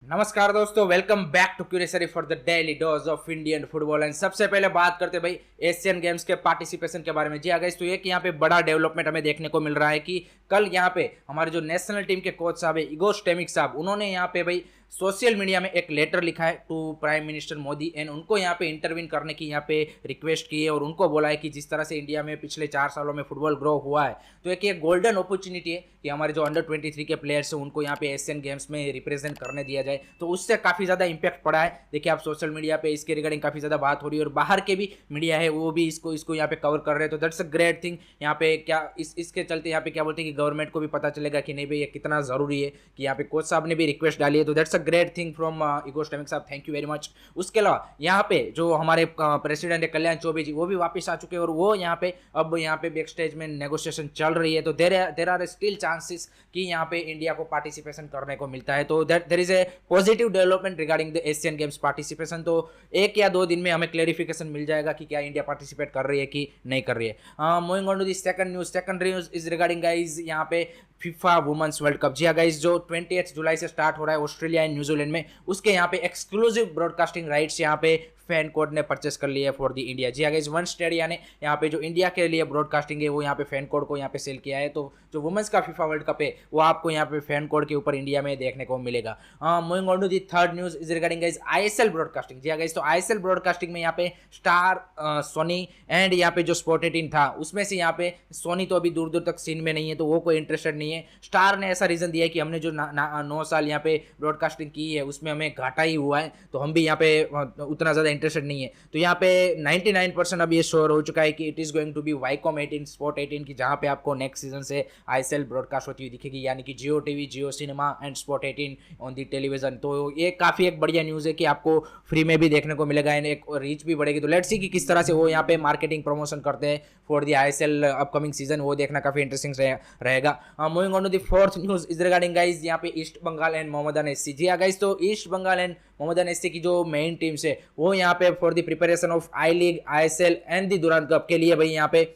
नमस्कार दोस्तों, welcome back to क्यूरेसरी for the daily dose of Indian football. And सबसे पहले बात करते हैं भाई एशियन गेम्स के पार्टिसिपेशन के बारे में। जी गाइस, तो एक यहाँ पे बड़ा डेवलपमेंट हमें देखने को मिल रहा है कि कल यहाँ पे हमारे जो नेशनल टीम के कोच साहब है इगोर स्टेमिक साहब, उन्होंने यहाँ पे भाई सोशल मीडिया में एक लेटर लिखा है to prime minister Modi and उनको यहाँ पे इंटरवीन करने की यहाँ पे रिक्वेस्ट की है और उनको बोला है कि जिस तरह से इंडिया में पिछले 4 सालों में फुटबॉल ग्रो हुआ है, तो एक गोल्डन अपॉर्चुनिटी है कि हमारे जो अंडर 23 के प्लेयर्स हैं उनको यहाँ पे एशियन गेम्स में रिप्रेजेंट करने दिया जाए। तो उससे काफ़ी ज़्यादा इंपैक्ट पड़ा है। देखिए, आप सोशल मीडिया पे इसके रिगार्डिंग काफ़ी ज़्यादा बात हो रही है और बाहर के भी मीडिया है वो भी इसको यहाँ पे कवर कर रहे हैं। तो दैट्स अ ग्रेट थिंग। यहाँ पे क्या इसके चलते यहाँ पे क्या बोलते हैं कि गवर्नमेंट को भी पता चलेगा कि नहीं भाई ये कितना ज़रूरी है कि यहाँ पे कोच साहब ने भी रिक्वेस्ट डाली है। तो that's a great thing from Igor स्टेमिक साहब, थैंक यू वेरी मच। उसके अलावा यहाँ पे जो हमारे प्रेसिडेंट है कल्याण चौबे जी, वो भी वापस आ चुके हैं और वो यहाँ पे अब यहाँ पे बैक स्टेज में नेगोशिएशन चल रही है। तो देर आर स्टिल चांसेस कि यहाँ पे इंडिया को पार्टिसिपेशन करने को मिलता है। तो there is a positive development regarding the Asian games participation. तो 1 या 2 दिन में हमें क्लेरिफिकेशन मिल जाएगा कि क्या इंडिया पार्टिसिपेट कर रही है कि नहीं कर रही है। Moving on to the second news is regarding guys यहाँ पे फीफा वुमेन्स वर्ल्ड कप। जी हाँ गाइस, जो 28 जुलाई से स्टार्ट हो रहा है ऑस्ट्रेलिया एंड न्यूजीलैंड में, उसके यहाँ पे एक्सक्लूसिव ब्रॉडकास्टिंग राइट्स यहाँ पे फैन कोड ने परचेस कर लिया है फॉर द इंडिया। जी हाँ गाइस, वन स्टेडिया ने यहाँ पे जो इंडिया के लिए ब्रॉडकास्टिंग है वो यहाँ पे फैन कोड को यहाँ पे सेल किया है। तो जो वुमेन्स का फीफा वर्ल्ड कप है वो आपको यहाँ पे फैन कोड के ऊपर इंडिया में देखने को मिलेगा। Moving on to the third news is regarding guys ISL broadcasting. जी हाँ गाइस, तो आईएसएल ब्रॉडकास्टिंग में यहाँ पे स्टार, सोनी एंड यहाँ पे जो स्पोर्ट 18 था उसमें से यहाँ पे सोनी तो अभी दूर दूर तक सीन में नहीं है, तो वो कोई इंटरेस्टेड नहीं है। स्टार ने ऐसा रीजन दिया है कि हमने जो 9 साल यहाँ पे ब्रॉडकास्टिंग की है उसमें हमें घाटा ही हुआ है, तो हम भी यहाँ पे उतना ज़्यादा इंटरेस्टेड नहीं है। तो यहाँ पे 99% अब ये श्योर हो चुका है कि it is going to be Viacom 18 sport 18 की, जहाँ पे आपको नेक्स्ट सीजन से आईएसएल ब्रॉडकास्ट होती हुई दिखेगी, यानी कि Jio TV, Jio cinema and sport 18 on the television. तो ये काफ़ी एक बढ़िया न्यूज़ है कि आपको फ्री में भी देखने को मिलेगा एंड एक रीच भी बढ़ेगी। तो लेट्स सी कि किस तरह से वो यहाँ पे मार्केटिंग प्रमोशन करते हैं for the ISL upcoming season, वो देखना काफ़ी इंटरेस्टिंग रहेगा। Moving on to the fourth news is regarding guys यहाँ पे east Bengal and Mohammedan SC. जी हाँ गाइज, तो east Bengal and Mohammedan SC की जो मेन टीम्स है वो यहाँ पे for the preparation of I league, ISL and the Durand cup के लिए भाई यहाँ पे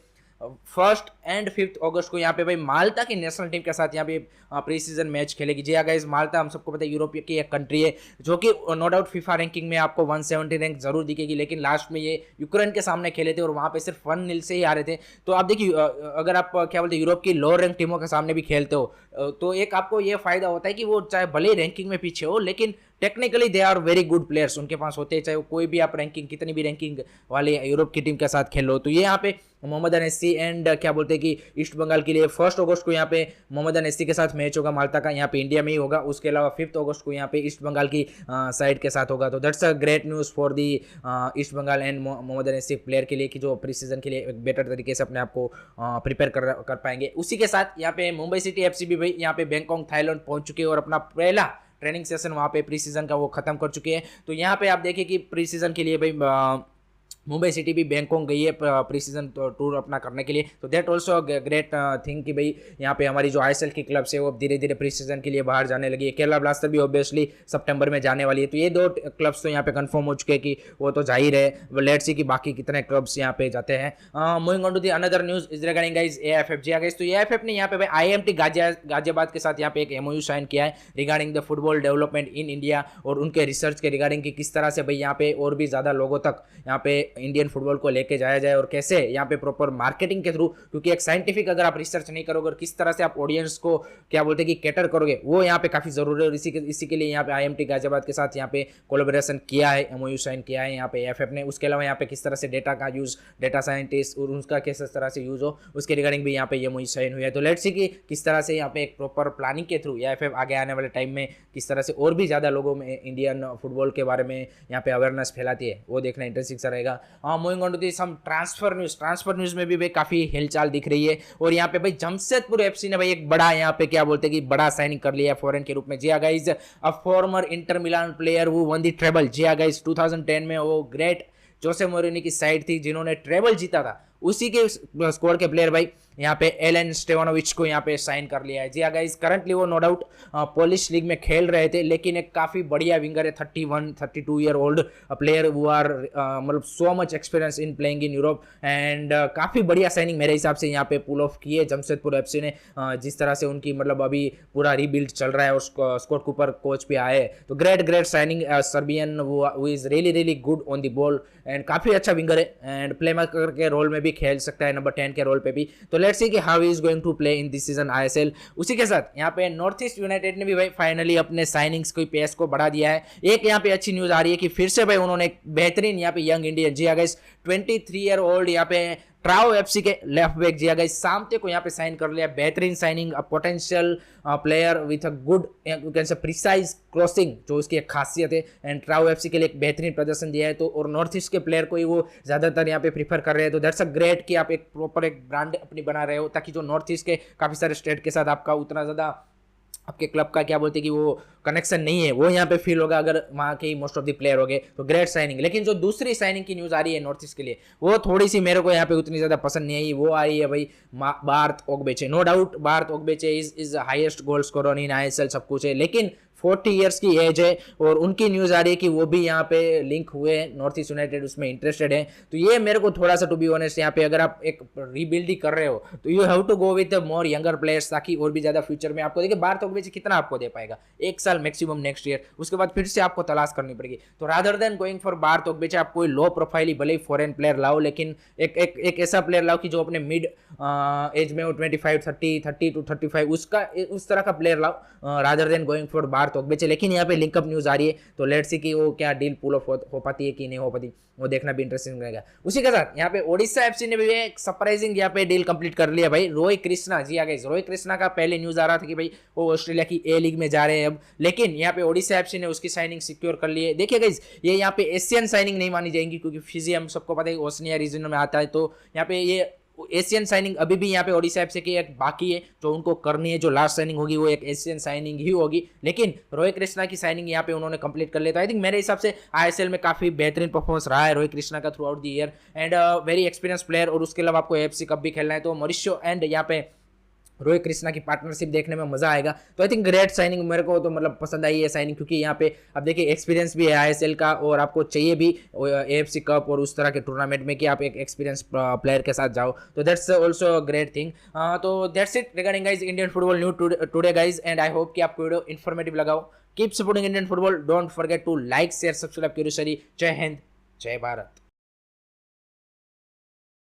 1 एंड 5 अगस्त को यहाँ पे भाई माल्टा की नेशनल टीम के साथ यहाँ पे प्री सीजन मैच खेलेगी। जी हाँ गाइस, माल्टा हम सबको पता है यूरोप की एक कंट्री है जो कि नो डाउट फीफा रैंकिंग में आपको 170 रैंक जरूर दिखेगी, लेकिन लास्ट में ये यूक्रेन के सामने खेले थे और वहाँ पे सिर्फ 1-0 से ही हारे थे। तो आप देखिए, अगर आप क्या बोलते हैं यूरोप की लोअर रैंक टीमों के सामने भी खेलते हो तो एक आपको ये फायदा होता है कि वो चाहे भले ही रैंकिंग में पीछे हो लेकिन technically they are very good players उनके पास होते हैं, चाहे वो कोई भी आप रैंकिंग कितनी भी रैंकिंग वाले यूरोप की टीम के साथ खेलो। तो ये यहाँ पे मोहम्मदन एससी एंड क्या बोलते हैं कि ईस्ट बंगाल के लिए 1 अगस्त को यहाँ पे मोहम्मदन एससी के साथ मैच होगा माल्टा का, यहाँ पे इंडिया में ही होगा। उसके अलावा 5 अगस्त को यहाँ पे ईस्ट बंगाल की साइड के साथ होगा। तो that's a great news for the East Bengal and Mohammedan SC player के लिए कि जो प्री सीजन के लिए एक बेटर तरीके से अपने आप को प्रिपेयर कर पाएंगे। उसी के साथ यहाँ पे मुंबई सिटी एफसी भी भाई यहाँ पे बैंकॉक थाईलैंड पहुंच चुके हैं और अपना पहला ट्रेनिंग सेशन वहाँ पे प्री सीजन का वो खत्म कर चुके हैं। तो यहाँ पे आप देखिए कि प्री सीजन के लिए भाई मुंबई सिटी भी बैंकॉक गई है प्री सीजन टूर अपना करने के लिए। तो दैट ऑल्सो ग्रेट थिंग कि भाई यहाँ पे हमारी जो आईएसएल की क्लब्स है वो धीरे धीरे प्री सीजन के लिए बाहर जाने लगी है। केरला ब्लास्टर भी ऑब्वियसली सितंबर में जाने वाली है। तो ये 2 क्लब्स तो यहाँ पे कंफर्म हो चुके हैं कि वो तो जा ही रहे। लेट्स सी कि बाकी कितने क्लब्स यहाँ पे जाते हैं। Moving on to the another news is regarding guys AFF. जी गाइस, तो एएफएफ ने यहाँ पे भाई आईएमटी गाजियाबाद के साथ यहाँ पे एक एमओयू साइन किया है regarding the football development in India और उनके रिसर्च के रिगार्डिंग कि किस तरह से भाई यहाँ पे और भी ज़्यादा लोगों तक यहाँ पे इंडियन फुटबॉल को लेके जाया जाए और कैसे यहाँ पे प्रॉपर मार्केटिंग के थ्रू, क्योंकि एक साइंटिफिक अगर आप रिसर्च नहीं करोगे और किस तरह से आप ऑडियंस को क्या बोलते हैं कि कैटर करोगे वो यहाँ पे काफी जरूरी है। और इसी के लिए यहाँ पे आईएमटी गाजियाबाद के साथ यहाँ पे कोलैबोरेशन किया है, एमओयू साइन किया है यहाँ पे एएफएफ ने। उसके अलावा यहाँ पे किस तरह से डेटा का यूज, डेटा साइंटिस्ट और उसका किस तरह से यूज हो उसके रिगार्डिंग भी यहाँ पे एमओयू साइन हुई है। तो लेट्स सी कि किस तरह से यहाँ पे एक प्रॉपर प्लानिंग के थ्रू एएफएफ आगे आने वाले टाइम में किस तरह से और भी ज्यादा लोगों में इंडियन फुटबॉल के बारे में यहाँ पे अवेयरनेस फैलाती है, वो देखना इंटरेस्टिंग सा रहेगा। Moving on to the some transfer news में भी भाई काफी हिलचाल दिख रही है और यहाँ पे भाई जमशेदपुर एफसी ने भाई एक बड़ा यहाँ पे क्या बोलते हैं कि बड़ा साइनिंग कर लिया है फॉरेन के रूप में। जी guys, a former Inter Milan player who won the treble. जी गाइस, 2010 में वो ग्रेट जोसे मोरिनी की साइड थी जिन्होंने ट्रेबल जीता था, उसी के स्क्वाड के प्लेयर भाई यहाँ पे एलन स्टेवानोविच को यहाँ पे साइन कर लिया है। जी हाँ गाइस, करंटली वो नो डाउट पोलिश लीग में खेल रहे थे, लेकिन एक काफी बढ़िया विंगर है, 31-32 year old player who are मतलब so much experience in playing in Europe and काफी बढ़िया साइनिंग मेरे हिसाब से यहाँ पे पुल ऑफ की है जमशेदपुर एफसी ने। जिस तरह से उनकी मतलब अभी पूरा रीबिल्ड चल रहा है और स्कॉट कूपर कोच पे आए, तो ग्रेट साइनिंग। सर्बियन वो is really good on the ball and काफी अच्छा विंगर है एंड प्ले मेकर के रोल में भी खेल सकता है, नंबर 10 के रोल पे भी। तो लेट्स सी कि how he is going to play in this season ISL. उसी के साथ यहाँ पे नॉर्थ ईस्ट यूनाइटेड ने भी भाई फाइनली अपने साइनिंग्स की पेस को बढ़ा दिया है। एक यहाँ पे अच्छी न्यूज आ रही है कि फिर से भाई उन्होंने एक बेहतरीन यहाँ पे यंग इंडियन, जी गाइस 23 ईयर ओल्ड यहाँ पे ट्राओ एफसी के लेफ्ट बैक जी गाइस सामते को यहाँ पे साइन कर लिया। बेहतरीन signing, a potential player with a good you can say precise crossing, जो उसकी एक खासियत है एंड ट्राओ एफसी के लिए एक बेहतरीन प्रदर्शन दिया है। तो और नॉर्थ ईस्ट के प्लेयर को ही वो ज्यादातर यहाँ पे प्रीफर कर रहे हैं। तो दैट्स अ ग्रेट कि आप एक प्रॉपर एक ब्रांड अपनी बना रहे हो, ताकि जो नॉर्थ ईस्ट के काफी सारे स्टेट के साथ आपका उतना ज्यादा आपके क्लब का क्या बोलते हैं कि वो कनेक्शन नहीं है, वो यहाँ पे फील होगा अगर वहाँ के मोस्ट ऑफ द प्लेयर हो गए। तो ग्रेट साइनिंग। लेकिन जो दूसरी साइनिंग की न्यूज़ आ रही है नॉर्थ ईस्ट के लिए, वो थोड़ी सी मेरे को यहाँ पे उतनी ज़्यादा पसंद नहीं आई। वो आ रही है भाई Bart Ogbeche. No doubt Bart Ogbeche is highest goal scorer in ISL, सब कुछ है, लेकिन 40 ईयर्स की एज है और उनकी न्यूज़ आ रही है कि वो भी यहाँ पे लिंक हुए हैं, नॉर्थ ईस्ट यूनाइटेड उसमें इंटरेस्टेड है। तो ये मेरे को थोड़ा सा टू बी ऑनेस्ट, यहाँ पे अगर आप एक रीबिल्डिंग कर रहे हो तो you have to go with more younger players, ताकि और भी ज़्यादा फ्यूचर में आपको देखिए बार्थ ओग्बेचे कितना आपको दे पाएगा, 1 साल मैक्सिमम नेक्स्ट ईयर, उसके बाद फिर से आपको तलाश करनी पड़ेगी। तो rather than going for Bart Ogbeche आप कोई लो प्रोफाइल ही भले ही फॉरेन प्लेयर लाओ, लेकिन एक ऐसा प्लेयर लाओ कि जो अपने मिड एज में हो 25-30 to 35 उसका उस तरह का प्लेयर लाओ rather than going for Bart Ogbeche. लेकिन यहाँ पे लिंकअप न्यूज आ रही है, तो लेट्स सी कि वो क्या डील पुल ऑफ हो पाती है कि नहीं हो पाती, वो देखना भी इंटरेस्टिंग रहेगा। उसी के साथ यहाँ पे ओडिशा एफसी ने भी एक सरप्राइजिंग यहाँ पे डील कंप्लीट कर लिया भाई, रोहित कृष्णा। जी आ गए, रोहित कृष्णा का पहले न्यूज आ रहा था कि भाई वो ऑस्ट्रेलिया की ए लीग में जा रहे हैं अब, लेकिन यहाँ पे ओडिशा एफसी ने उसकी साइनिंग सिक्योर कर ली है। देखिए गाइस, ये यहाँ पे एशियन साइनिंग नहीं मानी जाएंगी, क्योंकि फिजी हम सबको पता है ओसनिया रीजन में आता है, तो यहाँ पे ये एशियन साइनिंग अभी भी यहाँ पे ओडिशा एफसी की एक बाकी है जो उनको करनी है। जो लास्ट साइनिंग होगी वो एक एशियन साइनिंग ही होगी, लेकिन रोहित कृष्णा की साइनिंग यहाँ पे उन्होंने कंप्लीट कर लिया। तो आई थिंक मेरे हिसाब से आईएसएल में काफी बेहतरीन परफॉर्मेंस रहा है रोहित कृष्णा का through out the year and very experience player. और उसके अलावा आपको एफसी कप भी खेलना है, तो मॉरिशस एंड यहाँ पे रोहित कृष्णा की पार्टनरशिप देखने में मजा आएगा। तो आई थिंक ग्रेट साइनिंग, मेरे को तो मतलब पसंद आई है साइनिंग, क्योंकि यहाँ पे अब देखिए एक्सपीरियंस भी है आईएसएल का और आपको चाहिए भी एएफसी कप और उस तरह के टूर्नामेंट में कि आप एक एक्सपीरियंस प्लेयर के साथ जाओ। तो दैट्स ऑल्सो ग्रेट थिंग। तो that's it regarding guys Indian football new today guys, and I hope कि आपको वीडियो इन्फॉर्मेटिव लगाओ। Keep supporting Indian football, don't forget to like share subscribe क्यूरियसरी। जय हिंद, जय भारत।